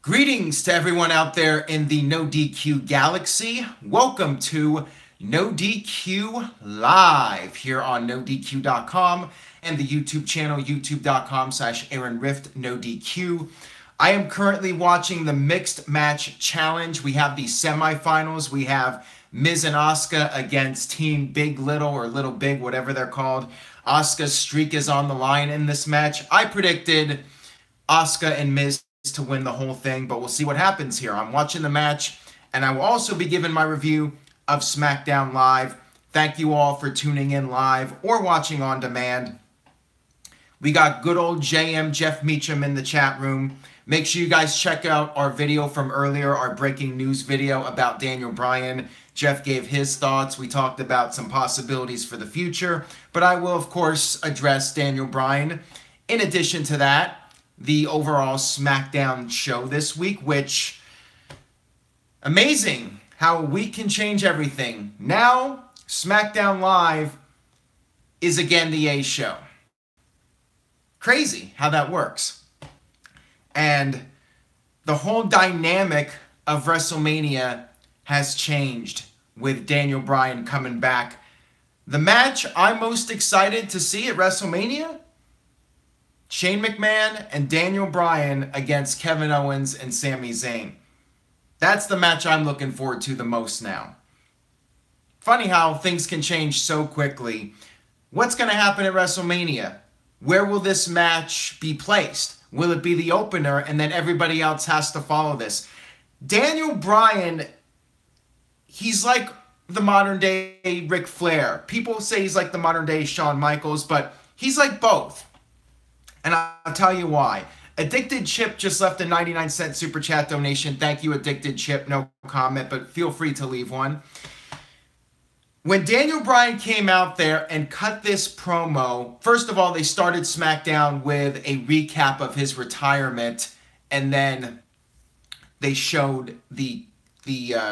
Greetings to everyone out there in the NoDQ galaxy. Welcome to NoDQ Live here on NoDQ.com and the YouTube channel youtube.com/AaronRiftNoDQ. I am currently watching the Mixed Match Challenge. We have the semifinals. We have Miz and Asuka against Team Big Little or Little Big, whatever they're called. Asuka's streak is on the line in this match. I predicted Asuka and Miz to win the whole thing, but we'll see what happens here. I'm watching the match, and I will also be giving my review of Smackdown Live. Thank you all for tuning in live or watching on demand. We got good old JM Jeff Meacham in the chat room. Make sure you guys check out our video from earlier, our breaking news video about Daniel Bryan. Jeff gave his thoughts. We talked about some possibilities for the future, but I will, of course, address Daniel Bryan. In addition to that, the overall Smackdown show this week, which, amazing how a week can change everything. Now, Smackdown Live is again the A show. Crazy how that works. And the whole dynamic of WrestleMania has changed with Daniel Bryan coming back. The match I'm most excited to see at WrestleMania, Shane McMahon and Daniel Bryan against Kevin Owens and Sami Zayn. That's the match I'm looking forward to the most now. Funny how things can change so quickly. What's going to happen at WrestleMania? Where will this match be placed? Will it be the opener and then everybody else has to follow this? Daniel Bryan, he's like the modern day Ric Flair. People say he's like the modern day Shawn Michaels, but he's like both. And I'll tell you why. Addicted Chip just left a 99-cent super chat donation. Thank you, Addicted Chip. No comment, but feel free to leave one. When Daniel Bryan came out there and cut this promo, first of all, they started SmackDown with a recap of his retirement, and then they showed the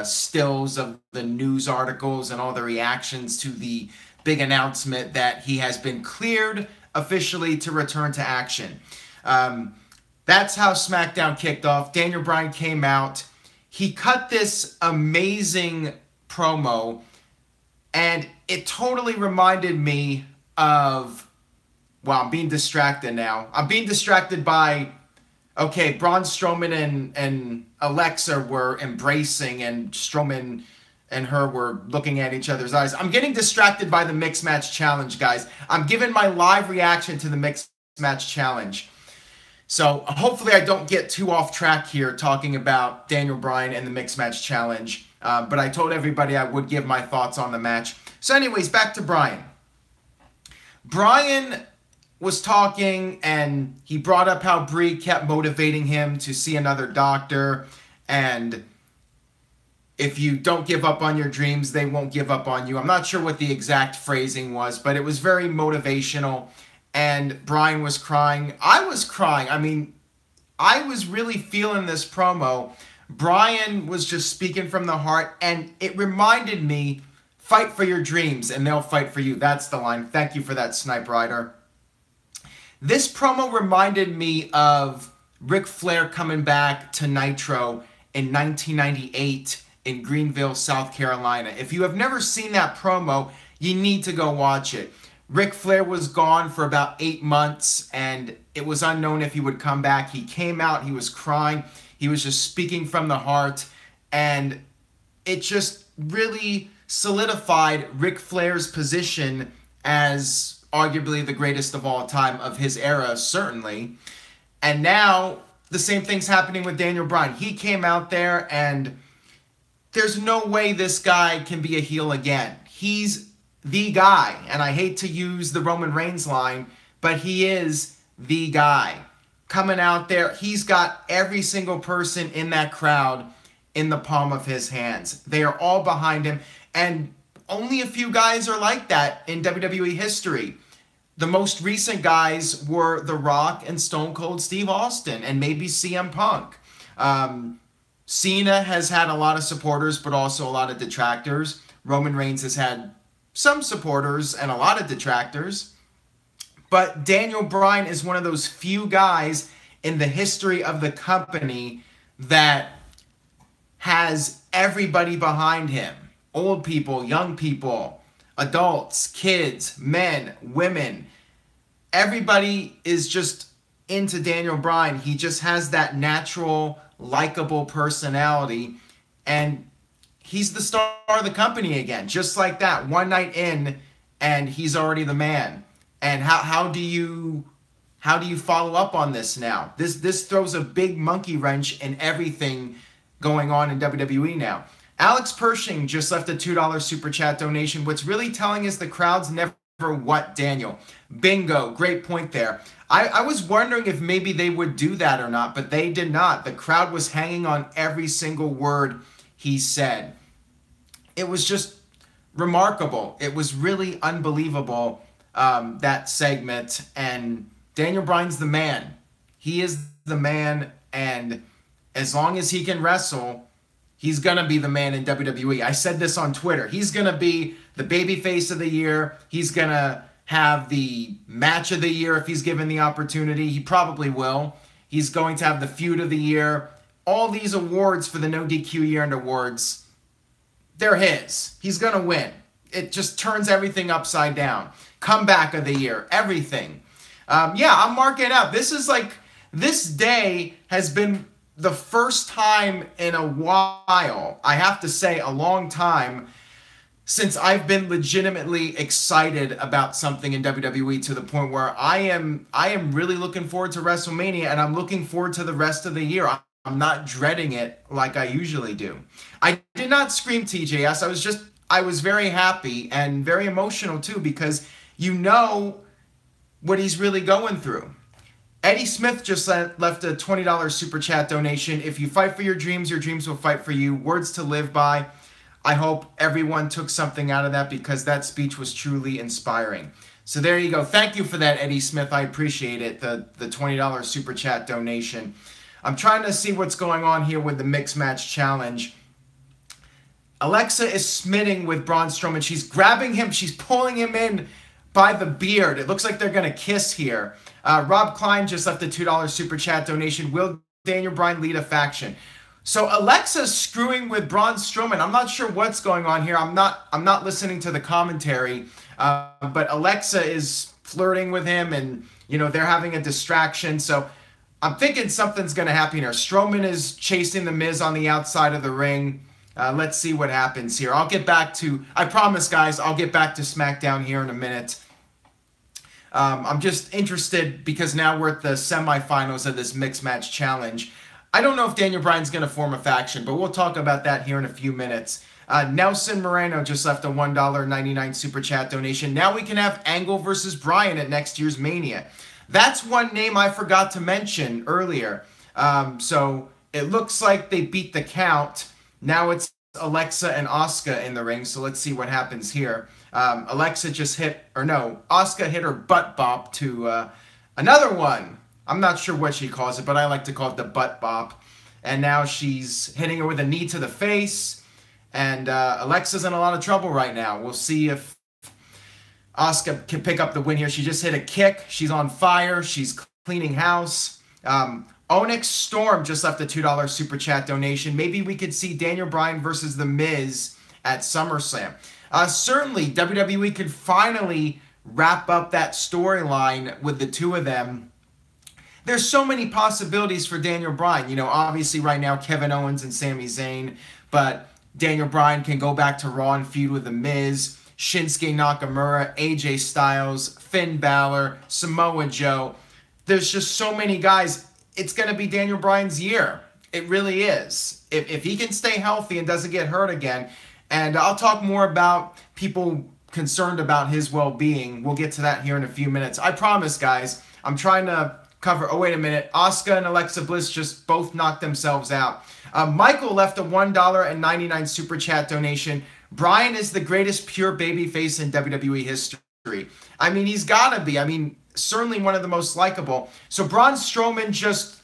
stills of the news articles and all the reactions to the big announcement that he has been cleared officially to return to action. That's how SmackDown kicked off. Daniel Bryan came out. He cut this amazing promo, and it totally reminded me of... Wow, I'm being distracted now. I'm being distracted by... Okay, Braun Strowman and Alexa were embracing, and Strowman and her were looking at each other's eyes. I'm getting distracted by the Mixed Match Challenge, guys. I'm giving my live reaction to the Mixed Match Challenge. So hopefully I don't get too off track here talking about Daniel Bryan and the Mixed Match Challenge. But I told everybody I would give my thoughts on the match. So anyways, back to Bryan. Bryan was talking, and he brought up how Brie kept motivating him to see another doctor, and if you don't give up on your dreams, they won't give up on you. I'm not sure what the exact phrasing was, but it was very motivational, and Bryan was crying. I was crying. I mean, I was really feeling this promo. Bryan was just speaking from the heart, and it reminded me, fight for your dreams, and they'll fight for you. That's the line. Thank you for that, Snipe Rider. This promo reminded me of Ric Flair coming back to Nitro in 1998 in Greenville, South Carolina. If you have never seen that promo, you need to go watch it. Ric Flair was gone for about 8 months, and it was unknown if he would come back. He came out, he was crying, he was just speaking from the heart, and it just really solidified Ric Flair's position as arguably the greatest of all time, of his era, certainly. And now, the same thing's happening with Daniel Bryan. He came out there, and there's no way this guy can be a heel again. He's the guy. And I hate to use the Roman Reigns line, but he is the guy. Coming out there, he's got every single person in that crowd in the palm of his hands. They are all behind him. And only a few guys are like that in WWE history. The most recent guys were The Rock and Stone Cold Steve Austin, and maybe CM Punk. Cena has had a lot of supporters, but also a lot of detractors. Roman Reigns has had some supporters and a lot of detractors. But Daniel Bryan is one of those few guys in the history of the company that has everybody behind him. Old people, young people, adults, kids, men, women. Everybody is just into Daniel Bryan. He just has that natural, likable personality. And he's the star of the company again. Just like that. One night in, and he's already the man. And how do you follow up on this now? This throws a big monkey wrench in everything going on in WWE now. Alex Pershing just left a $2 super chat donation. What's really telling is the crowd's never what Daniel. Bingo, great point there. I was wondering if maybe they would do that or not, but they did not. The crowd was hanging on every single word he said. It was just remarkable. It was really unbelievable, that segment. And Daniel Bryan's the man. He is the man, and as long as he can wrestle, he's going to be the man in WWE. I said this on Twitter. He's going to be the babyface of the year. He's going to have the match of the year if he's given the opportunity. He probably will. He's going to have the feud of the year. All these awards for the NoDQ year-end awards, they're his. He's going to win. It just turns everything upside down. Comeback of the year, everything. I'm marking it up. This day has been the first time in a while, I have to say a long time, since I've been legitimately excited about something in WWE to the point where I am really looking forward to WrestleMania, and I'm looking forward to the rest of the year. I'm not dreading it like I usually do. I did not scream TJS. I was very happy and very emotional too, because you know what he's really going through. Eddie Smith just left a $20 super chat donation. If you fight for your dreams will fight for you. Words to live by. I hope everyone took something out of that, because that speech was truly inspiring. So there you go. Thank you for that, Eddie Smith. I appreciate it. The $20 super chat donation. I'm trying to see what's going on here with the Mixed Match Challenge. Alexa is smitten with Braun Strowman. She's grabbing him. She's pulling him in by the beard. It looks like they're going to kiss here. Rob Klein just left a $2 super chat donation. Will Daniel Bryan lead a faction? So Alexa's screwing with Braun Strowman. I'm not sure what's going on here. I'm not listening to the commentary. But Alexa is flirting with him, and they're having a distraction. So I'm thinking something's going to happen here. Strowman is chasing The Miz on the outside of the ring. Let's see what happens here. I promise, guys, I'll get back to SmackDown here in a minute. I'm just interested because now we're at the semifinals of this Mixed Match Challenge. I don't know if Daniel Bryan's going to form a faction, but we'll talk about that here in a few minutes. Nelson Moreno just left a $1.99 super chat donation. Now we can have Angle versus Bryan at next year's Mania. That's one name I forgot to mention earlier. So it looks like they beat the count. Now it's Alexa and Asuka in the ring, so let's see what happens here. Asuka hit her butt bop to another one. I'm not sure what she calls it, but I like to call it the butt bop. And now she's hitting her with a knee to the face. And Alexa's in a lot of trouble right now. We'll see if Asuka can pick up the win here. She just hit a kick. She's on fire. She's cleaning house. Onyx Storm just left a $2 super chat donation. Maybe we could see Daniel Bryan versus The Miz at SummerSlam. Certainly, WWE could finally wrap up that storyline with the two of them. There's so many possibilities for Daniel Bryan. Obviously right now Kevin Owens and Sami Zayn, but Daniel Bryan can go back to Raw and feud with The Miz, Shinsuke Nakamura, AJ Styles, Finn Balor, Samoa Joe. There's just so many guys. It's going to be Daniel Bryan's year. It really is. If he can stay healthy and doesn't get hurt again, and I'll talk more about people concerned about his well-being. We'll get to that here in a few minutes. I promise, guys. I'm trying to cover... Oh, wait a minute. Asuka and Alexa Bliss just both knocked themselves out. Michael left a $1.99 super chat donation. Bryan is the greatest pure babyface in WWE history. I mean, he's got to be. I mean, certainly one of the most likable. So Braun Strowman just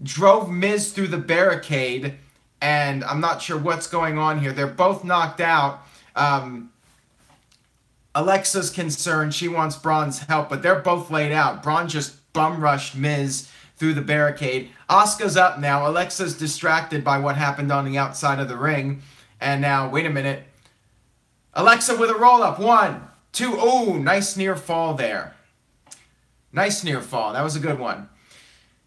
drove Miz through the barricade, and I'm not sure what's going on here. They're both knocked out. Alexa's concerned. She wants Braun's help, but they're both laid out. Braun just bum rushed Miz through the barricade. Asuka's up now. Alexa's distracted by what happened on the outside of the ring. And now, wait a minute. Alexa with a roll-up. 1, 2. Oh, nice near fall there. Nice near fall. That was a good one.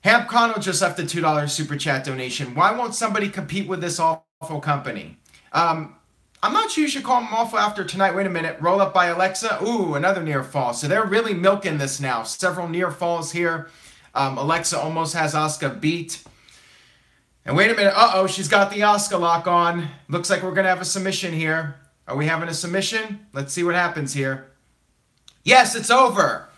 Hamp Connell just left a $2 super chat donation. Why won't somebody compete with this awful company? I'm not sure you should call them awful after tonight. Wait a minute. Roll up by Alexa. Ooh, another near fall. So they're really milking this now. Several near falls here. Alexa almost has Asuka beat. And wait a minute. Uh-oh, she's got the Asuka lock on. Looks like we're going to have a submission here. Are we having a submission? Let's see what happens here. Yes, it's over.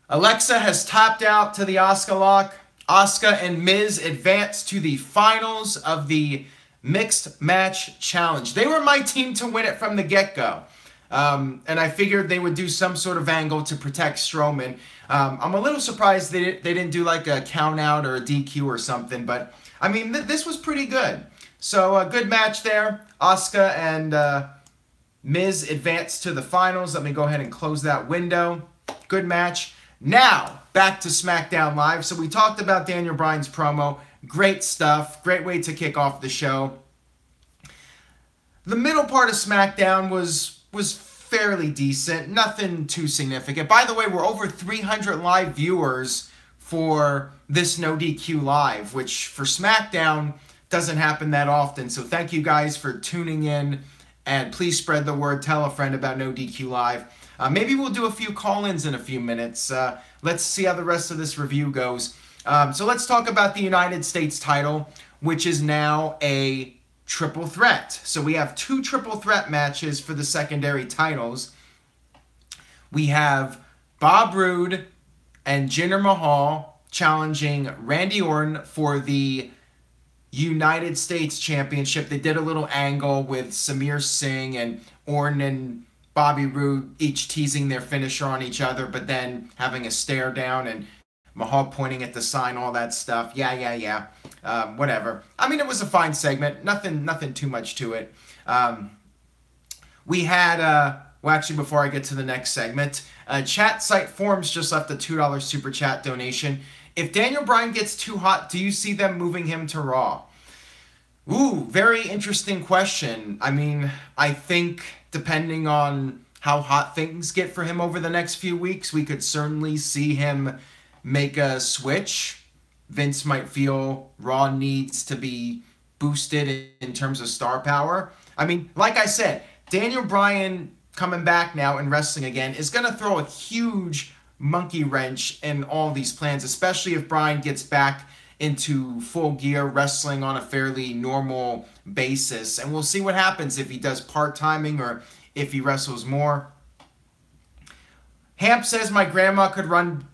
Alexa has tapped out to the Asuka lock. Asuka and Miz advance to the finals of the Mixed Match Challenge. They were my team to win it from the get-go. And I figured they would do some sort of angle to protect Strowman. I'm a little surprised they didn't do like a count-out or a DQ or something. But, I mean, this was pretty good. So, a good match there. Asuka and Miz advance to the finals. Let me go ahead and close that window. Good match. Now, back to SmackDown Live. So, we talked about Daniel Bryan's promo. Great stuff. Great way to kick off the show. The middle part of SmackDown was fairly decent. Nothing too significant. By the way, we're over 300 live viewers for this NoDQ Live, which for SmackDown doesn't happen that often. So thank you guys for tuning in. And please spread the word. Tell a friend about NoDQ Live. Maybe we'll do a few call-ins in a few minutes. Let's see how the rest of this review goes. So let's talk about the United States title, which is now a triple threat. So we have 2 triple threat matches for the secondary titles. We have Bob Roode and Jinder Mahal challenging Randy Orton for the United States Championship. They did a little angle with Samir Singh and Orton and Bobby Roode each teasing their finisher on each other, but then having a stare down and Mahal pointing at the sign, all that stuff. Yeah. Whatever. I mean, it was a fine segment. Nothing too much to it. We had, well, actually, before I get to the next segment, Chat Site Forums just left a $2 super chat donation. If Daniel Bryan gets too hot, do you see them moving him to Raw? Ooh, very interesting question. I mean, I think depending on how hot things get for him over the next few weeks, we could certainly see him make a switch. Vince might feel Raw needs to be boosted in terms of star power. I mean, like I said, Daniel Bryan coming back now and wrestling again is going to throw a huge monkey wrench in all these plans, especially if Bryan gets back into full gear wrestling on a fairly normal basis. And we'll see what happens if he does part-timing or if he wrestles more. Hamp says my grandma could run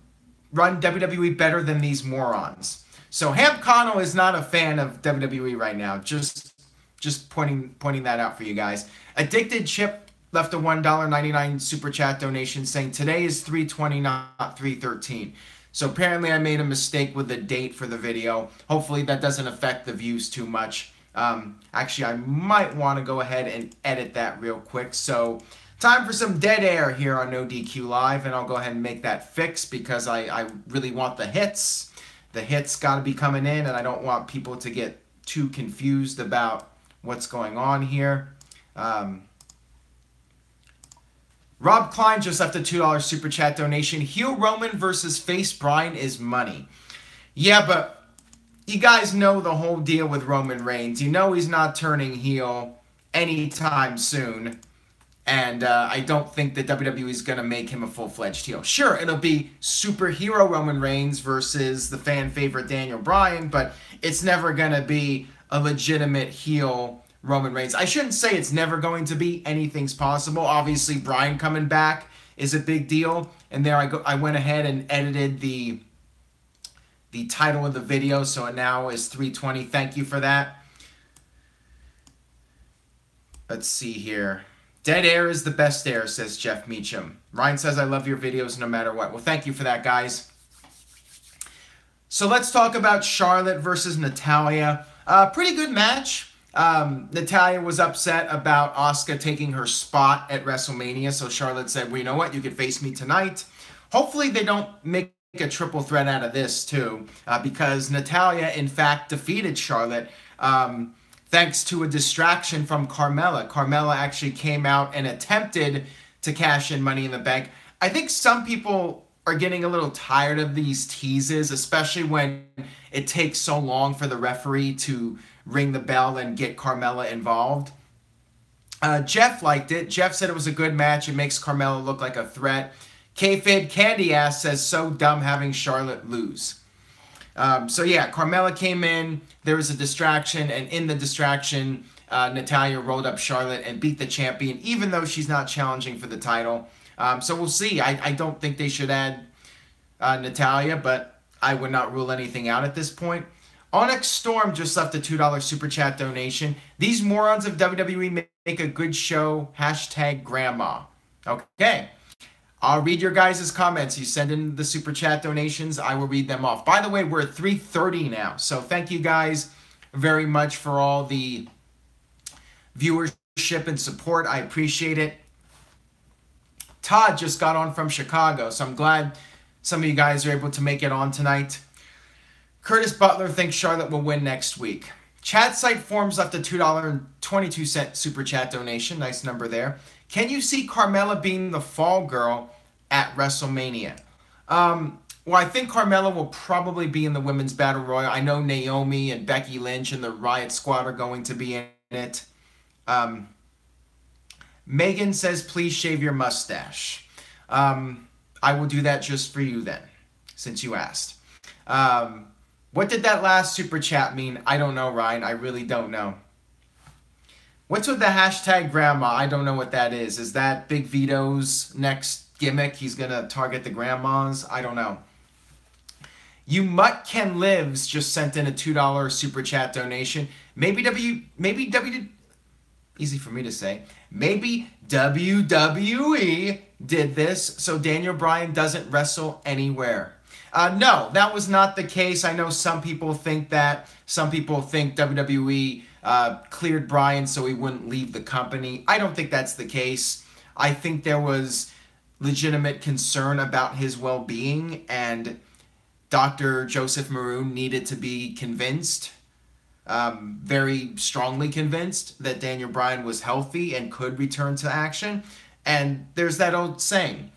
WWE better than these morons. So Hamp Connell is not a fan of WWE right now. Just pointing that out for you guys. Addicted Chip left a $1.99 super chat donation saying today is 3/20, not 3/13. So apparently I made a mistake with the date for the video. Hopefully that doesn't affect the views too much. Actually, I might want to go ahead and edit that real quick. So time for some dead air here on NoDQ Live, and I'll go ahead and make that fix because I really want the hits. The hits got to be coming in, and I don't want people to get too confused about what's going on here. Rob Klein just left a $2 super chat donation. Heel Roman versus face Bryan is money. Yeah, but you guys know the whole deal with Roman Reigns. You know he's not turning heel anytime soon. And I don't think that WWE is going to make him a full-fledged heel. Sure, it'll be superhero Roman Reigns versus the fan favorite Daniel Bryan, but it's never going to be a legitimate heel Roman Reigns. I shouldn't say it's never going to be. Anything's possible. Obviously, Bryan coming back is a big deal. And there I went ahead and edited the title of the video, so it now is 3:20. Thank you for that. Let's see here. Dead air is the best air, says Jeff Meacham. Ryan says, I love your videos no matter what. Well, thank you for that, guys. So let's talk about Charlotte versus Natalya. Pretty good match. Natalya was upset about Asuka taking her spot at WrestleMania, so Charlotte said, well, you know what? You could face me tonight. Hopefully they don't make a triple threat out of this too, because Natalya, in fact, defeated Charlotte thanks to a distraction from Carmella. Carmella actually came out and attempted to cash in Money in the Bank. I think some people are getting a little tired of these teases, especially when it takes so long for the referee to ring the bell and get Carmella involved. Jeff liked it. Jeff said it was a good match. It makes Carmella look like a threat. Kayfabe Candy Ass says, so dumb having Charlotte lose. So yeah, Carmella came in. There was a distraction, and in the distraction, Natalya rolled up Charlotte and beat the champion, even though she's not challenging for the title. So we'll see. I don't think they should add Natalya, but I would not rule anything out at this point. Onyx Storm just left a $2 super chat donation. These morons of WWE make a good show. Hashtag grandma. Okay. I'll read your guys' comments. You send in the super chat donations. I will read them off. By the way, we're at 3:30 now. So thank you guys very much for all the viewership and support. I appreciate it. Todd just got on from Chicago, so I'm glad some of you guys are able to make it on tonight. Curtis Butler thinks Charlotte will win next week. Chat Site Forms left a $2.22 super chat donation. Nice number there. Can you see Carmella being the fall girl at WrestleMania? Well, I think Carmella will probably be in the Women's Battle Royal. I know Naomi and Becky Lynch and the Riot Squad are going to be in it. Megan says, please shave your mustache. I will do that just for you then, since you asked. What did that last super chat mean? I don't know, Ryan. I really don't know. What's with the hashtag grandma? I don't know what that is. Is that Big Vito's next gimmick? He's going to target the grandmas? I don't know. You Mutt Ken Lives just sent in a $2 super chat donation. Maybe easy for me to say. Maybe WWE did this so Daniel Bryan doesn't wrestle anywhere. No, that was not the case. I know some people think that. Some people think WWE cleared Bryan so he wouldn't leave the company. I don't think that's the case. I think there was legitimate concern about his well-being, and Dr. Joseph Maroon needed to be convinced, very strongly convinced, that Daniel Bryan was healthy and could return to action. And there's that old saying,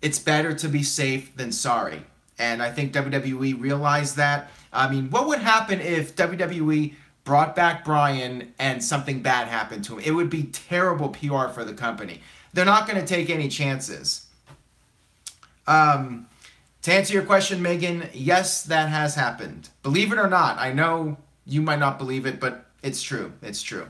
it's better to be safe than sorry. And I think WWE realized that. I mean, what would happen if WWE brought back Bryan and something bad happened to him? It would be terrible PR for the company. They're not going to take any chances. To answer your question, Megan, yes, that has happened. Believe it or not. I know you might not believe it, but it's true. It's true.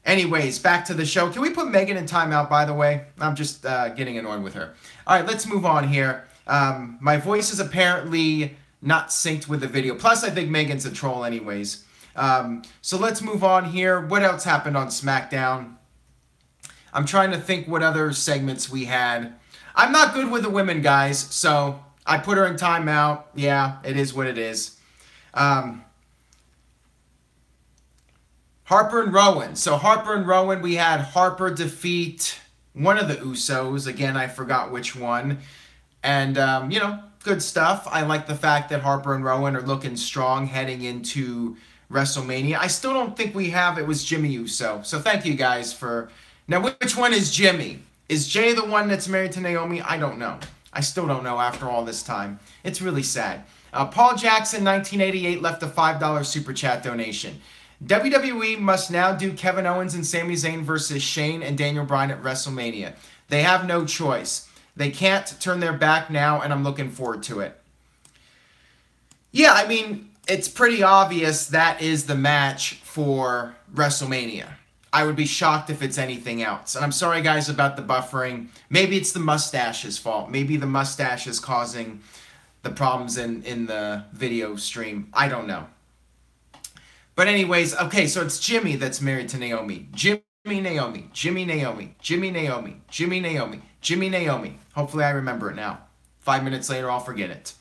Anyways, back to the show. Can we put Megan in timeout, by the way? I'm just getting annoyed with her. All right, let's move on here. My voice is apparently not synced with the video. Plus, I think Megan's a troll anyways. So let's move on here. What else happened on SmackDown? I'm trying to think what other segments we had. I'm not good with the women, guys, so I put her in timeout. Yeah, it is what it is. Harper and Rowan. So Harper and Rowan, we had Harper defeat one of the Usos. Again, I forgot which one. And, good stuff. I like the fact that Harper and Rowan are looking strong heading into WrestleMania. I still don't think it was Jimmy Uso. So thank you guys for... Now, which one is Jimmy? Is Jay the one that's married to Naomi? I don't know. I still don't know after all this time. It's really sad. Paul Jackson, 1988, left a $5 super chat donation. WWE must now do Kevin Owens and Sami Zayn versus Shane and Daniel Bryan at WrestleMania. They have no choice. They can't turn their back now, and I'm looking forward to it. Yeah, I mean, it's pretty obvious that is the match for WrestleMania. I would be shocked if it's anything else. And I'm sorry, guys, about the buffering. Maybe it's the mustache's fault. Maybe the mustache is causing the problems in the video stream. I don't know. But anyways, okay, so it's Jimmy that's married to Naomi. Jimmy Naomi. Jimmy Naomi. Jimmy Naomi. Jimmy Naomi. Jimmy Naomi. Hopefully I remember it now. 5 minutes later, I'll forget it.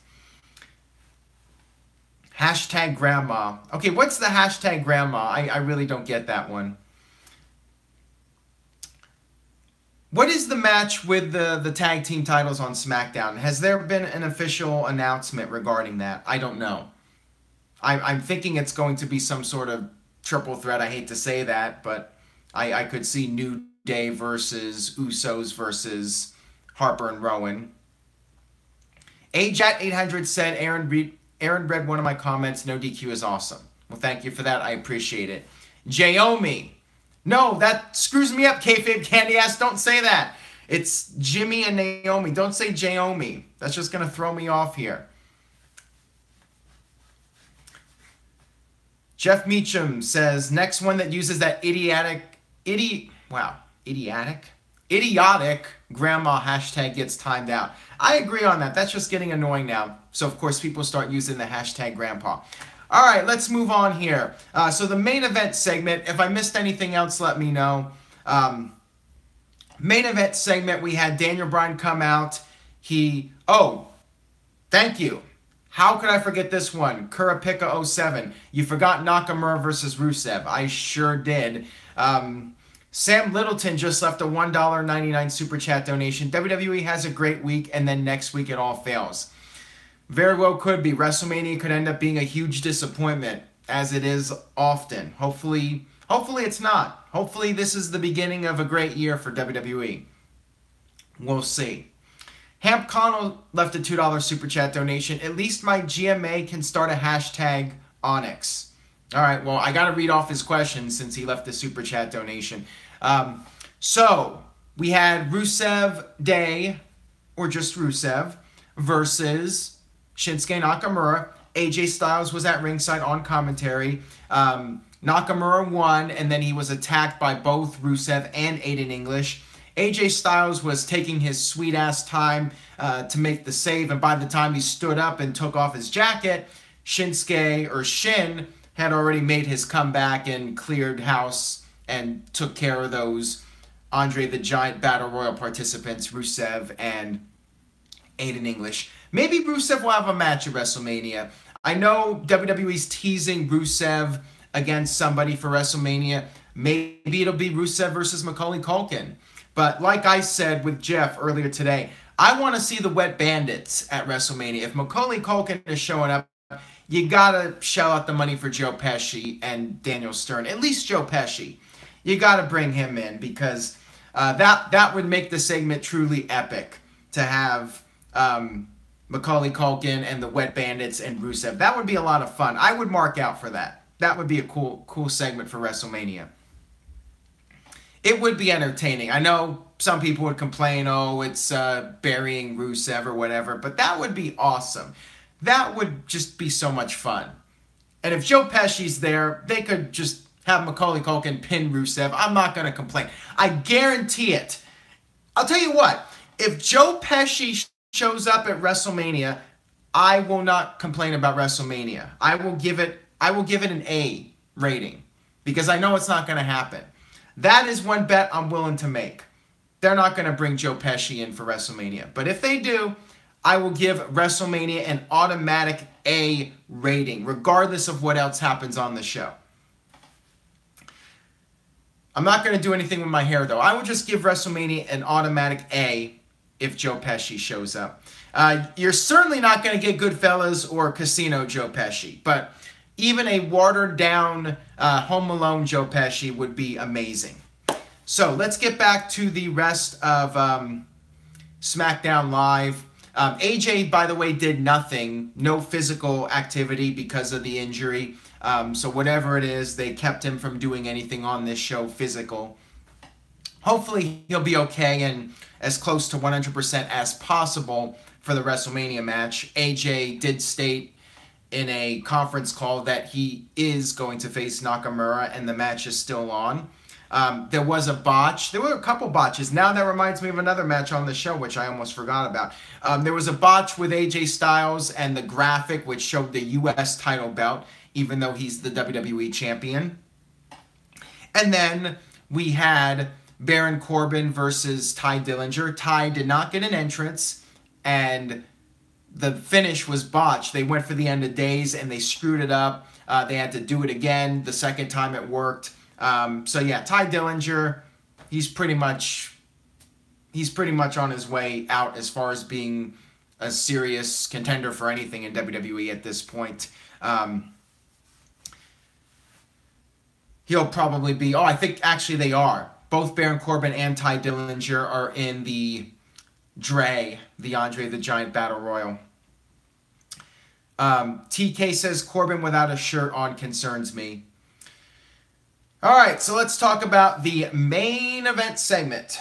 Hashtag grandma. Okay, what's the hashtag grandma? I really don't get that one. What is the match with the tag team titles on SmackDown? Has there been an official announcement regarding that? I don't know. I'm thinking it's going to be some sort of triple threat. I hate to say that, but I could see New Day versus Usos versus Harper and Rowan. AJat800 said, Aaron read one of my comments. No DQ is awesome. Well, thank you for that. I appreciate it. Jaomi. No, that screws me up, kayfabe candy ass. Don't say that. It's Jimmy and Naomi. Don't say Jaomi. That's just going to throw me off here. Jeff Meacham says, next one that uses that idiotic grandma hashtag gets timed out. I agree on that. That's just getting annoying now. So, of course, people start using the hashtag grandpa. All right, let's move on here. So the main event segment, if I missed anything else, let me know. Main event segment, we had Daniel Bryan come out. Thank you. How could I forget this one? Kurapika07. You forgot Nakamura versus Rusev. I sure did. Sam Littleton just left a $1.99 super chat donation. WWE has a great week, and then next week it all fails. Very well could be. WrestleMania could end up being a huge disappointment, as it is often. Hopefully it's not. Hopefully this is the beginning of a great year for WWE. We'll see. Hamp Connell left a $2 super chat donation. At least my GMA can start a hashtag Onyx. All right, well, I got to read off his question since he left the super chat donation. So we had Rusev Day, or just Rusev, versus Shinsuke Nakamura. AJ Styles was at ringside on commentary. Nakamura won, and then he was attacked by both Rusev and Aiden English. AJ Styles was taking his sweet-ass time to make the save, and by the time he stood up and took off his jacket, Shin had already made his comeback and cleared house and took care of those Andre the Giant Battle Royal participants, Rusev and Aiden English. Maybe Rusev will have a match at WrestleMania. I know WWE's teasing Rusev against somebody for WrestleMania. Maybe it'll be Rusev versus Macaulay Culkin. But like I said with Jeff earlier today, I want to see the Wet Bandits at WrestleMania. If Macaulay Culkin is showing up, you gotta shell out the money for Joe Pesci and Daniel Stern. At least Joe Pesci. You gotta bring him in because that would make the segment truly epic to have Macaulay Culkin and the Wet Bandits and Rusev. That would be a lot of fun. I would mark out for that. That would be a cool segment for WrestleMania. It would be entertaining. I know some people would complain, it's burying Rusev or whatever, but that would be awesome. That would just be so much fun. And if Joe Pesci's there, they could just have Macaulay Culkin pin Rusev. I'm not going to complain. I guarantee it. I'll tell you what. If Joe Pesci shows up at WrestleMania, I will not complain about WrestleMania. I will give it an A rating because I know it's not going to happen. That is one bet I'm willing to make. They're not going to bring Joe Pesci in for WrestleMania. But if they do, I will give WrestleMania an automatic A rating, regardless of what else happens on the show. I'm not going to do anything with my hair, though. I will just give WrestleMania an automatic A if Joe Pesci shows up. You're certainly not going to get Goodfellas or Casino Joe Pesci, but even a watered-down Home Alone Joe Pesci would be amazing. So let's get back to the rest of SmackDown Live. AJ, by the way, did nothing. No physical activity because of the injury. So whatever it is, they kept him from doing anything on this show physical. Hopefully he'll be okay and as close to 100% as possible for the WrestleMania match. AJ did state in a conference call that he is going to face Nakamura and the match is still on. There was a botch. There were a couple botches. Now that reminds me of another match on the show, which I almost forgot about. There was a botch with AJ Styles and the graphic, which showed the U.S. title belt, even though he's the WWE champion. And then we had Baron Corbin versus Ty Dillinger. Ty did not get an entrance, and the finish was botched. They went for the end of days, and they screwed it up. They had to do it again. The second time it worked. So yeah, Ty Dillinger, he's pretty much he's pretty much on his way out as far as being a serious contender for anything in WWE at this point. He'll probably be... Oh, I think actually they are. Both Baron Corbin and Ty Dillinger are in the the Andre the Giant Battle Royal. TK says Corbin without a shirt on concerns me. All right, so let's talk about the main event segment.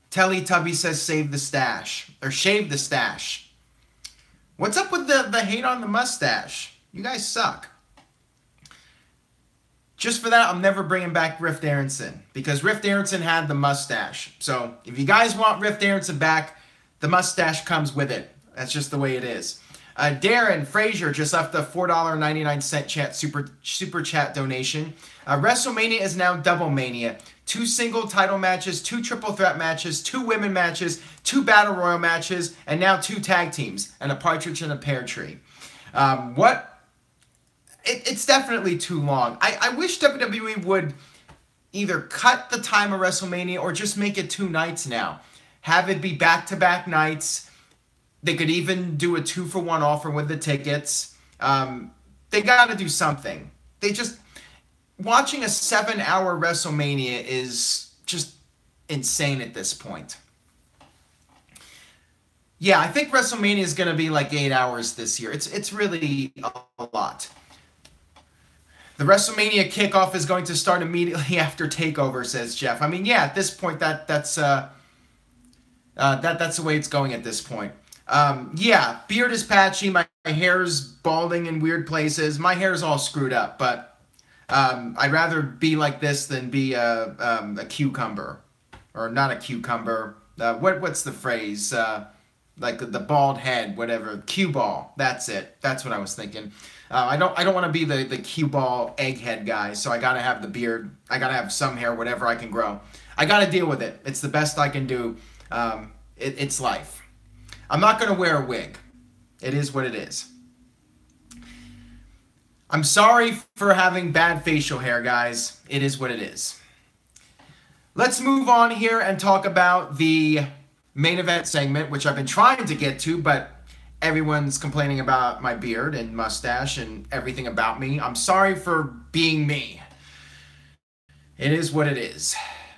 Teletubby says save the stash, or shave the stash. What's up with the hate on the mustache? You guys suck. Just for that, I'm never bringing back Riff Aronson, because Riff Aronson had the mustache. So if you guys want Riff Aronson back, the mustache comes with it. That's just the way it is. Darren Frazier just left a $4.99 chat super chat donation. WrestleMania is now Double Mania. 2 single title matches, 2 triple threat matches, 2 women matches, 2 battle royal matches, and now 2 tag teams, and a partridge in a pear tree. It's definitely too long. I wish WWE would either cut the time of WrestleMania or just make it 2 nights now. Have it be back-to-back nights. They could even do a 2-for-1 offer with the tickets. They got to do something. Watching a 7-hour WrestleMania is just insane at this point. Yeah, I think WrestleMania is going to be like 8 hours this year. It's really a lot. The WrestleMania kickoff is going to start immediately after TakeOver, says Jeff. I mean, yeah, at this point, that's the way it's going at this point. Yeah, beard is patchy. My hair's balding in weird places. My hair's all screwed up, but I'd rather be like this than be a cucumber, or not a cucumber. What's the phrase? Like the bald head, whatever. Cue ball. That's it. That's what I was thinking. I don't want to be the cue ball egghead guy. So I gotta have the beard. I gotta have some hair, whatever I can grow. I gotta deal with it. It's the best I can do. It's life. I'm not gonna wear a wig. It is what it is. I'm sorry for having bad facial hair, guys. It is what it is. Let's move on here and talk about the main event segment, which I've been trying to get to, but everyone's complaining about my beard and mustache and everything about me. I'm sorry for being me. It is what it is.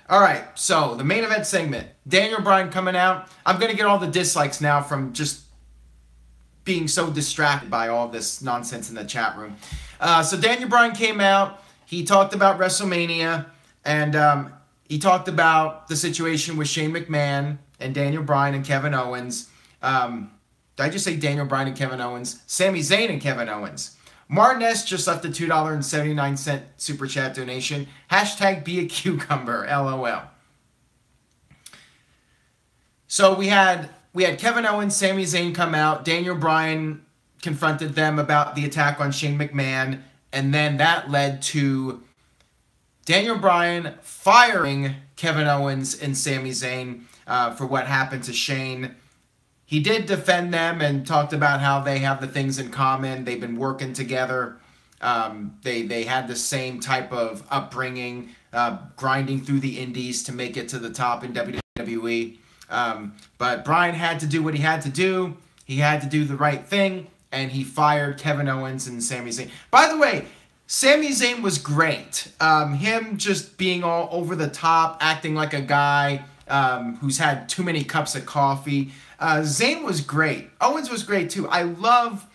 All right, so the main event segment. Daniel Bryan coming out. I'm going to get all the dislikes now from just being so distracted by all this nonsense in the chat room. So Daniel Bryan came out. He talked about WrestleMania, and he talked about the situation with Shane McMahon and Daniel Bryan and Kevin Owens. Did I just say Daniel Bryan and Kevin Owens? Sami Zayn and Kevin Owens. Martin S. just left a $2.79 super chat donation. Hashtag be a cucumber, LOL. So we had Kevin Owens, Sami Zayn come out. Daniel Bryan confronted them about the attack on Shane McMahon. And then that led to Daniel Bryan firing Kevin Owens and Sami Zayn for what happened to Shane. He did defend them and talked about how they have the things in common. They've been working together. They had the same type of upbringing, grinding through the indies to make it to the top in WWE. But Bryan had to do what he had to do. He had to do the right thing, and he fired Kevin Owens and Sami Zayn. By the way, Sami Zayn was great. Him just being all over the top, acting like a guy who's had too many cups of coffee. Zayn was great. Owens was great too. I love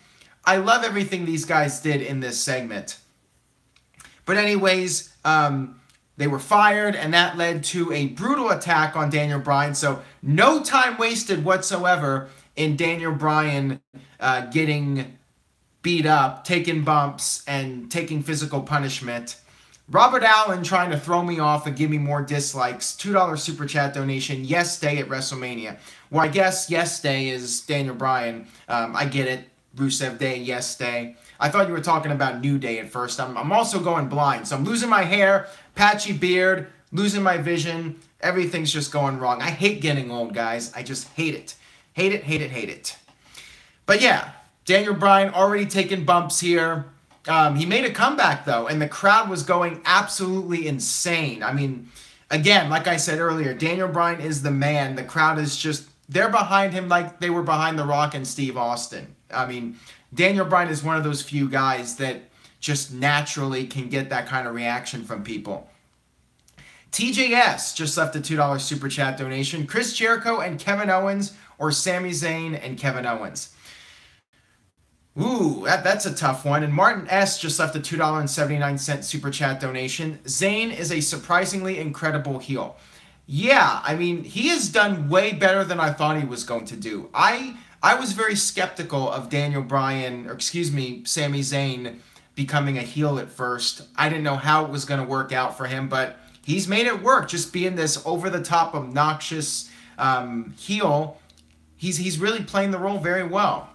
everything these guys did in this segment. But anyways, they were fired, and that led to a brutal attack on Daniel Bryan. So no time wasted whatsoever in Daniel Bryan getting beat up, taking bumps, and taking physical punishment. Robert Allen trying to throw me off and give me more dislikes. $2 super chat donation. Yes Day at WrestleMania. Well, I guess Yes Day is Daniel Bryan. I get it. Rusev Day, Yes Day. I thought you were talking about New Day at first. I'm also going blind. So I'm losing my hair, patchy beard, losing my vision. Everything's just going wrong. I hate getting old, guys. I just hate it. Hate it. But yeah, Daniel Bryan already taking bumps here. He made a comeback, though, and the crowd was going absolutely insane. I mean, again, like I said earlier, Daniel Bryan is the man. The crowd is just, they're behind him like they were behind The Rock and Steve Austin. I mean, Daniel Bryan is one of those few guys that just naturally can get that kind of reaction from people. TJS just left a $2 super chat donation. Chris Jericho and Kevin Owens, or Sami Zayn and Kevin Owens? Ooh, that's a tough one. And Martin S. just left a $2.79 super chat donation. Zayn is a surprisingly incredible heel. Yeah, I mean, he has done way better than I thought he was going to do. I was very skeptical of Sami Zayn becoming a heel at first. I didn't know how it was going to work out for him, but he's made it work. Just being this over-the-top, obnoxious heel, he's really playing the role very well.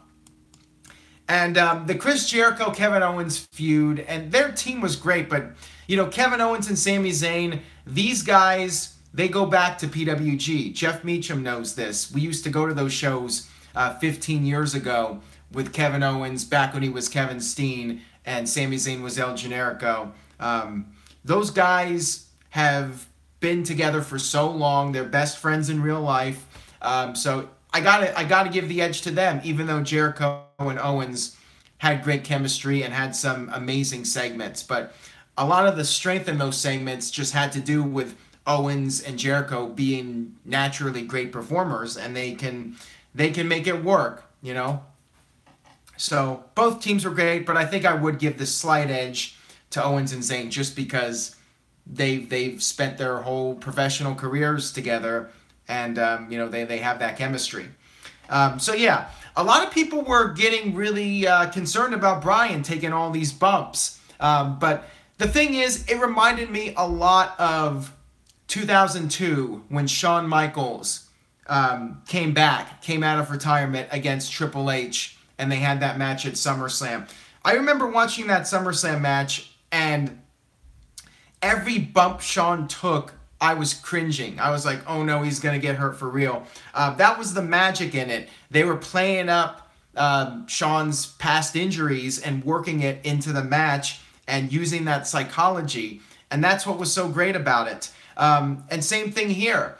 And the Chris Jericho, Kevin Owens feud, and their team was great, but, you know, Kevin Owens and Sami Zayn, these guys, they go back to PWG. Jeff Meacham knows this. We used to go to those shows 15 years ago with Kevin Owens, back when he was Kevin Steen, and Sami Zayn was El Generico. Those guys have been together for so long. They're best friends in real life. So I gotta give the edge to them, even though Jericho and Owens had great chemistry and had some amazing segments. But a lot of the strength in those segments just had to do with Owens and Jericho being naturally great performers, and they can make it work, you know. So both teams were great, but I think I would give the slight edge to Owens and Zayn just because they've spent their whole professional careers together, and you know, they have that chemistry. So yeah, a lot of people were getting really concerned about Bryan taking all these bumps, but the thing is, it reminded me a lot of 2002 when Shawn Michaels came out of retirement against Triple H, and they had that match at SummerSlam. I remember watching that SummerSlam match, and every bump Shawn took, I was cringing. I was like, oh no, he's going to get hurt for real. That was the magic in it. They were playing up Shawn's past injuries and working it into the match and using that psychology. And that's what was so great about it. And same thing here.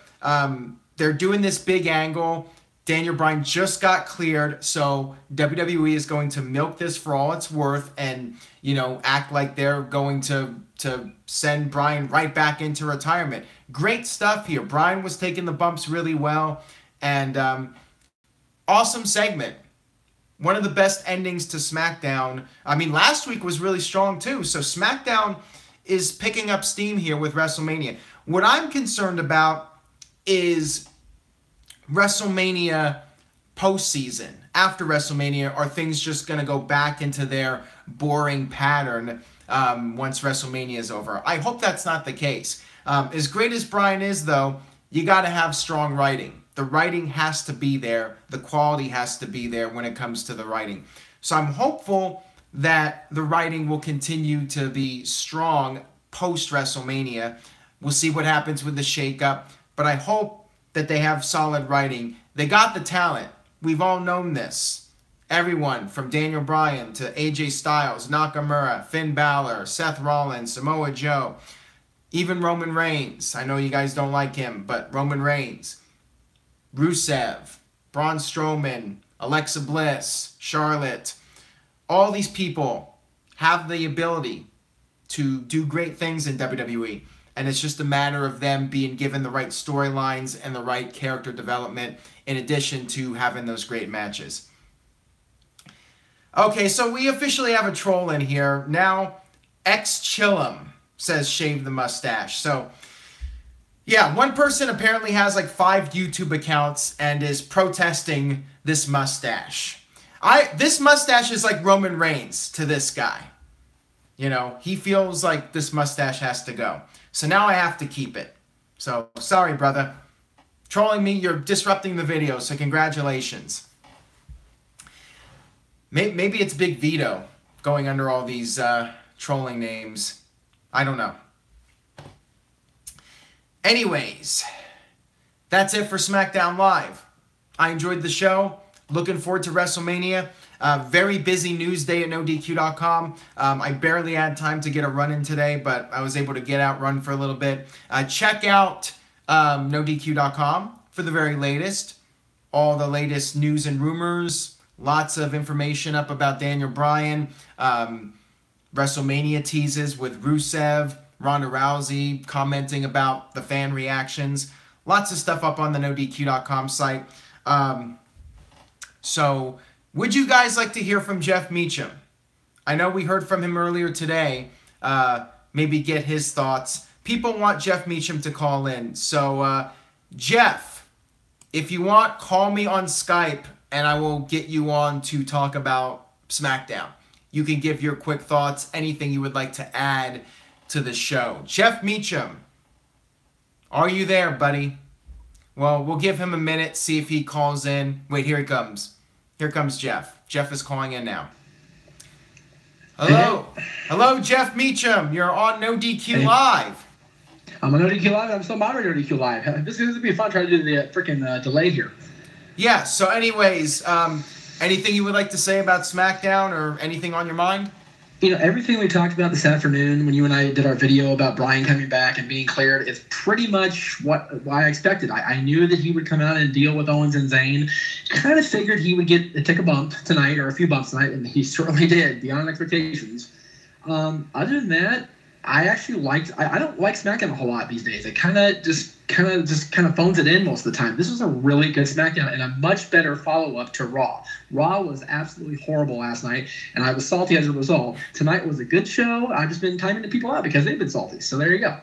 They're doing this big angle. Daniel Bryan just got cleared, so WWE is going to milk this for all it's worth and, you know, act like they're going to send Bryan right back into retirement. Great stuff here. Bryan was taking the bumps really well, and awesome segment. One of the best endings to SmackDown. I mean, last week was really strong too, so SmackDown is picking up steam here with WrestleMania. What I'm concerned about is WrestleMania postseason. After WrestleMania, are things just going to go back into their boring pattern once WrestleMania is over? I hope that's not the case. As great as Bryan is, though, you got to have strong writing. The writing has to be there. The quality has to be there when it comes to the writing. So I'm hopeful that the writing will continue to be strong post-WrestleMania. We'll see what happens with the shakeup, but I hope that they have solid writing. They got the talent. We've all known this. Everyone from Daniel Bryan to AJ Styles, Nakamura, Finn Balor, Seth Rollins, Samoa Joe, even Roman Reigns. I know you guys don't like him, but Roman Reigns, Rusev, Braun Strowman, Alexa Bliss, Charlotte. All these people have the ability to do great things in WWE. And it's just a matter of them being given the right storylines and the right character development in addition to having those great matches. Okay, so we officially have a troll in here. Now, Chillum says shave the mustache. So, yeah, one person apparently has like 5 YouTube accounts and is protesting this mustache. This mustache is like Roman Reigns to this guy. You know, he feels like this mustache has to go. So now I have to keep it. So, sorry, brother. Trolling me, you're disrupting the video, so congratulations. Maybe it's Big Vito going under all these trolling names. I don't know. Anyways, that's it for SmackDown Live. I enjoyed the show. Looking forward to WrestleMania. Very busy news day at NoDQ.com. I barely had time to get a run in today, but I was able to get out, run for a little bit. Check out NoDQ.com for the very latest. All the latest news and rumors. Lots of information up about Daniel Bryan. WrestleMania teases with Rusev. Ronda Rousey commenting about the fan reactions. Lots of stuff up on the NoDQ.com site. So, would you guys like to hear from Jeff Meacham? I know we heard from him earlier today. Maybe get his thoughts. People want Jeff Meacham to call in. So, Jeff, if you want, call me on Skype and I will get you on to talk about Smackdown. You can give your quick thoughts, anything you would like to add to the show. Jeff Meacham, are you there, buddy? Well, we'll give him a minute, see if he calls in. Wait, here he comes. Here comes Jeff. Jeff is calling in now. Hello. Hello, Jeff Meacham. You're on NoDQ Live. I'm on NoDQ Live. I'm still moderating NoDQ Live. This is going to be fun trying to do the freaking delay here. Yeah, so anyways, anything you would like to say about SmackDown or anything on your mind? You know, everything we talked about this afternoon when you and I did our video about Bryan coming back and being cleared is pretty much what I expected. I knew that he would come out and deal with Owens and Zayn. Kind of figured he would take a bump tonight or a few bumps tonight, and he certainly did, beyond expectations. Other than that, I actually liked. I don't like SmackDown a whole lot these days. It kind of just phones it in most of the time. This was a really good SmackDown and a much better follow-up to Raw. Raw was absolutely horrible last night, and I was salty as a result. Tonight was a good show. I've just been timing the people out because they've been salty. So there you go.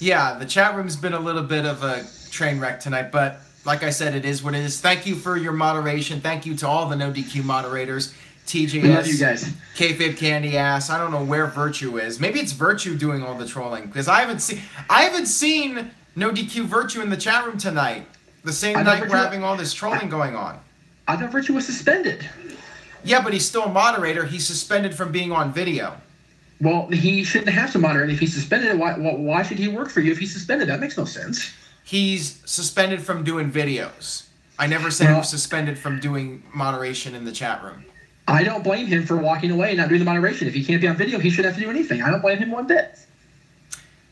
Yeah, the chat room's been a little bit of a train wreck tonight, but like I said, it is what it is. Thank you for your moderation. Thank you to all the NoDQ moderators. TJS, we love you guys. Kayfabe Candy Ass. I don't know where Virtue is. Maybe it's Virtue doing all the trolling because I haven't seen NoDQ Virtue in the chat room tonight. The same night we're having all this trolling going on. I thought Virtue was suspended. Yeah, but he's still a moderator. He's suspended from being on video. Well, he shouldn't have to moderate. If he's suspended, why should he work for you if he's suspended? That makes no sense. He's suspended from doing videos. I never said he was suspended from doing moderation in the chat room. I don't blame him for walking away and not doing the moderation. If he can't be on video, he shouldn't have to do anything. I don't blame him one bit.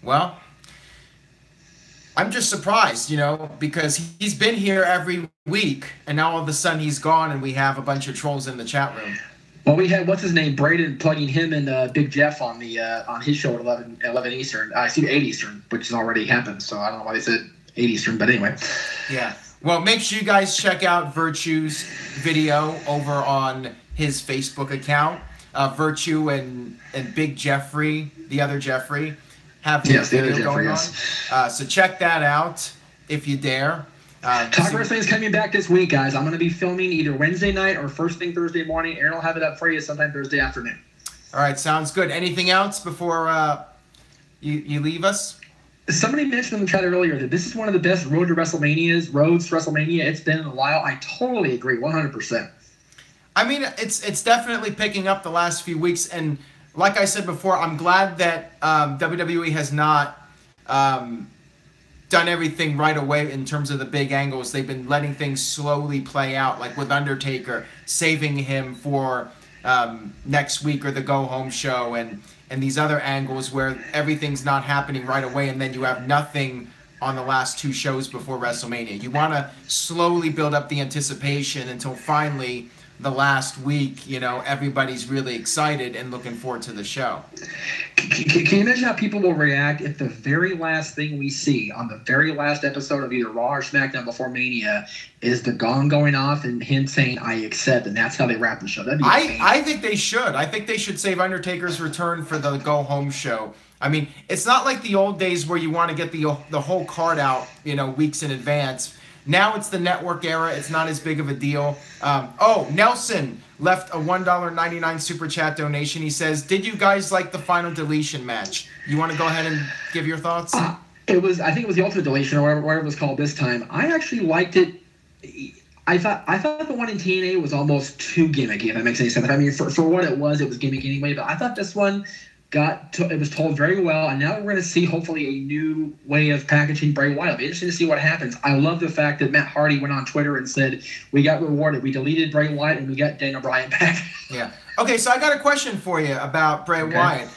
Well, I'm just surprised, because he's been here every week, and now all of a sudden he's gone, and we have a bunch of trolls in the chat room. Well, we had, what's his name, Braden, plugging him and Big Jeff on his show at 11 Eastern. I see 8 Eastern, which has already happened, so I don't know why they said 8 Eastern, but anyway. Yeah. Well, make sure you guys check out Virtue's video over on his Facebook account. Virtue and Big Jeffrey, the other Jeffrey, have the video going on. So check that out if you dare. Talk Wrestling is coming back this week, guys. I'm going to be filming either Wednesday night or first thing Thursday morning. Aaron will have it up for you sometime Thursday afternoon. All right, sounds good. Anything else before you leave us? Somebody mentioned in the chat earlier that this is one of the best roads to WrestleMania it's been in a while. I totally agree, 100%. I mean, it's definitely picking up the last few weeks, and like I said before, I'm glad that WWE has not done everything right away in terms of the big angles. They've been letting things slowly play out, like with Undertaker, saving him for next week or the go-home show, and these other angles where everything's not happening right away, and then you have nothing on the last two shows before WrestleMania. You want to slowly build up the anticipation until finally the last week, everybody's really excited and looking forward to the show. Can you imagine how people will react if the very last thing we see on the very last episode of either Raw or SmackDown before Mania is the gong going off and him saying, "I accept," and that's how they wrap the show? That'd be amazing. I think they should. I think they should save Undertaker's return for the go-home show. I mean, it's not like the old days where you want to get the whole card out, weeks in advance. Now it's the network era. It's not as big of a deal. Nelson left a $1.99 super chat donation. He says, "Did you guys like the final deletion match?" You want to go ahead and give your thoughts? I think it was the Ultimate Deletion or whatever it was called this time. I actually liked it. I thought the one in TNA was almost too gimmicky, if that makes any sense. I mean, for what it was gimmicky anyway. But I thought this one it was told very well, and now we're going to see hopefully a new way of packaging Bray Wyatt. It'll be interesting to see what happens. I love the fact that Matt Hardy went on Twitter and said, we got rewarded. We deleted Bray Wyatt and we got Daniel Bryan back. Yeah. Okay, so I got a question for you about Bray Wyatt.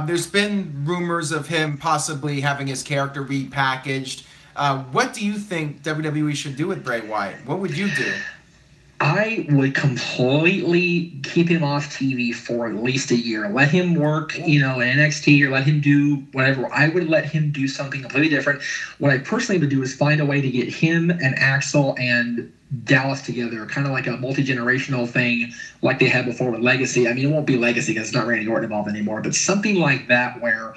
There's been rumors of him possibly having his character repackaged. What do you think WWE should do with Bray Wyatt? What would you do? I would completely keep him off TV for at least a year. Let him work, in NXT, or let him do whatever. I would let him do something completely different. What I personally would do is find a way to get him and Axel and Dallas together, kind of like a multi-generational thing like they had before with Legacy. I mean, it won't be Legacy because it's not Randy Orton involved anymore, but something like that where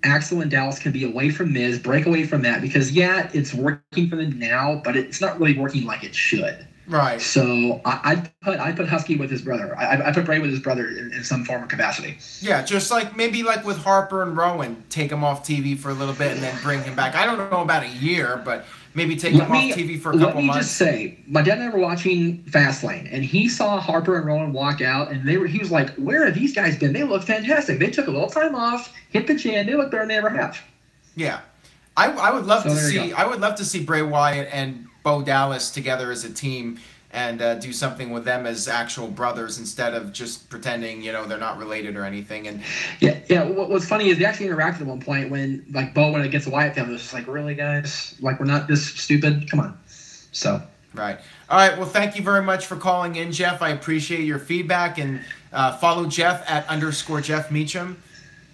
Axel and Dallas can be away from Miz, break away from that, because, it's working for them now, but it's not really working like it should. Right. So I put Husky with his brother. I put Bray with his brother in some form of capacity. Yeah, just maybe with Harper and Rowan, take him off TV for a little bit and then bring him back. I don't know about a year, but maybe take him off TV for a couple months. Let me just say, my dad and I were watching Fastlane, and he saw Harper and Rowan walk out, and he was like, where have these guys been? They look fantastic. They took a little time off, hit the gym. They look better than they ever have. Yeah. I would love to see Bray Wyatt and Bo Dallas together as a team and do something with them as actual brothers instead of just pretending, they're not related or anything. And what's funny is they actually interacted at one point when Bo went against the Wyatt family. It was just like, really, guys? We're not this stupid? Come on. So. Right. All right. Well, thank you very much for calling in, Jeff. I appreciate your feedback, and follow Jeff at _Jeff Meacham.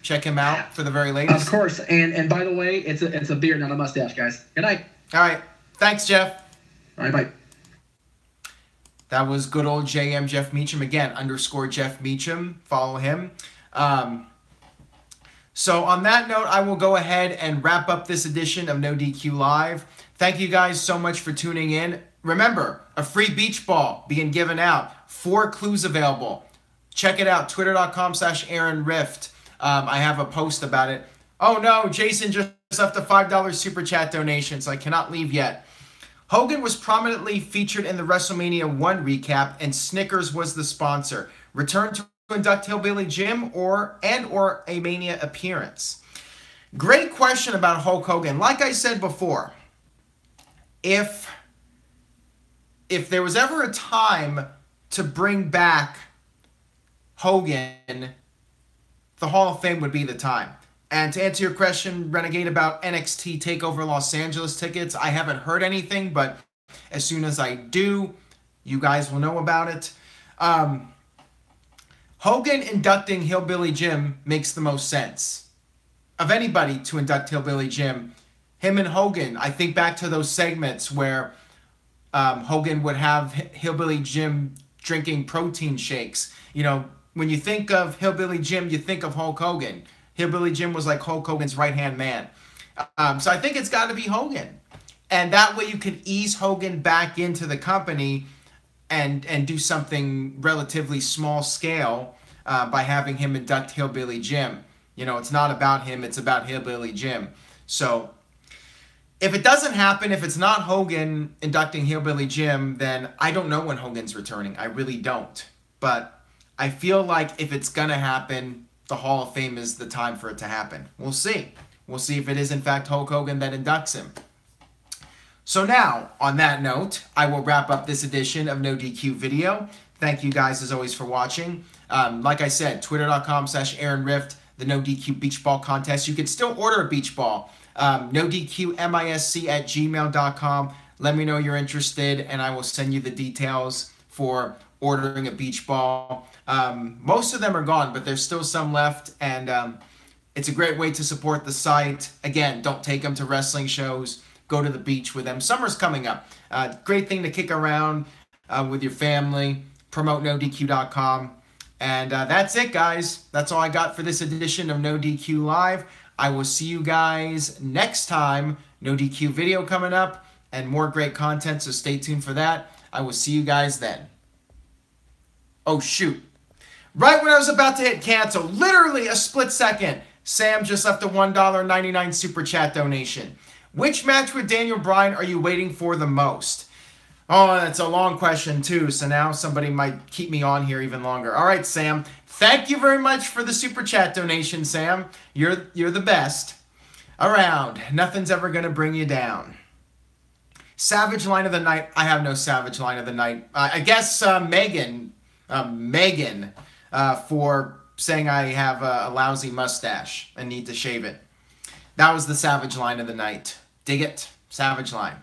Check him out for the very latest. Of course. And by the way, it's a beard, not a mustache, guys. Good night. All right. Thanks, Jeff. All right, bye. That was good old JM Jeff Meacham. Again, _Jeff Meacham. Follow him. So on that note, I will go ahead and wrap up this edition of NoDQ Live. Thank you guys so much for tuning in. Remember, a free beach ball being given out. 4 clues available. Check it out, twitter.com/AaronRift. I have a post about it. Oh no, Jason just left a $5 super chat donation, so I cannot leave yet. Hogan was prominently featured in the WrestleMania 1 recap, and Snickers was the sponsor. Return to induct Hillbilly Jim or a Mania appearance? Great question about Hulk Hogan. Like I said before, if there was ever a time to bring back Hogan, the Hall of Fame would be the time. And to answer your question, Renegade, about NXT TakeOver Los Angeles tickets, I haven't heard anything, but as soon as I do, you guys will know about it. Hogan inducting Hillbilly Jim makes the most sense. Of anybody to induct Hillbilly Jim, him and Hogan, I think back to those segments where Hogan would have Hillbilly Jim drinking protein shakes. When you think of Hillbilly Jim, you think of Hulk Hogan. Hillbilly Jim was like Hulk Hogan's right-hand man. So I think it's got to be Hogan. And that way you can ease Hogan back into the company and do something relatively small scale by having him induct Hillbilly Jim. It's not about him, it's about Hillbilly Jim. So if it doesn't happen, if it's not Hogan inducting Hillbilly Jim, then I don't know when Hogan's returning. I really don't. But I feel like if it's going to happen, the Hall of Fame is the time for it to happen. We'll see. We'll see if it is in fact Hulk Hogan that inducts him. So now, on that note, I will wrap up this edition of NoDQ Video. Thank you guys as always for watching. Like I said, twitter.com/AaronRift, the NoDQ Beach Ball Contest. You can still order a beach ball. NoDQMISC@gmail.com. Let me know you're interested, and I will send you the details for ordering a beach ball. Most of them are gone, but there's still some left, and it's a great way to support the site. Again, don't take them to wrestling shows. Go to the beach with them. Summer's coming up. Great thing to kick around with your family. Promote NoDQ.com. And that's it, guys. That's all I got for this edition of NoDQ Live. I will see you guys next time. NoDQ video coming up and more great content, so stay tuned for that. I will see you guys then. Oh, shoot. Right when I was about to hit cancel, literally a split second, Sam just left a $1.99 super chat donation. Which match with Daniel Bryan are you waiting for the most? Oh, that's a long question too, so now somebody might keep me on here even longer. All right, Sam. Thank you very much for the super chat donation, Sam. You're the best around. Nothing's ever gonna bring you down. Savage line of the night. I have no savage line of the night. I guess Megan, for saying I have a lousy mustache and need to shave it. That was the savage line of the night. Dig it, savage line.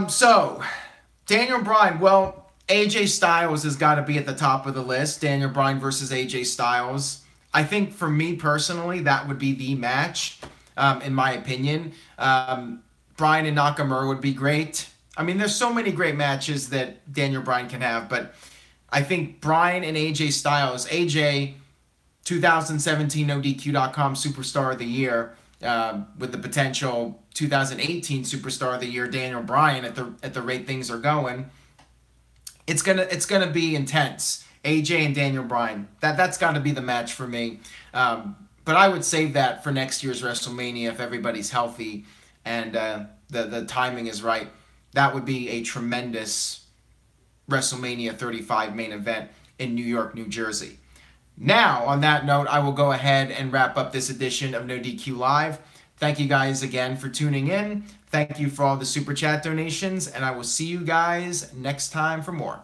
So Daniel Bryan. Well, AJ Styles has got to be at the top of the list. Daniel Bryan versus AJ Styles. I think for me personally, that would be the match, in my opinion. Bryan and Nakamura would be great. I mean, there's so many great matches that Daniel Bryan can have, but I think Bryan and AJ Styles, AJ, 2017 NoDQ.com Superstar of the Year, with the potential 2018 Superstar of the Year, Daniel Bryan, at the rate things are going, it's gonna be intense. AJ and Daniel Bryan, that's got to be the match for me. But I would save that for next year's WrestleMania if everybody's healthy and the timing is right. That would be a tremendous WrestleMania 35 main event in New York, New Jersey. Now, on that note, I will go ahead and wrap up this edition of NoDQ Live. Thank you guys again for tuning in. Thank you for all the super chat donations, and I will see you guys next time for more.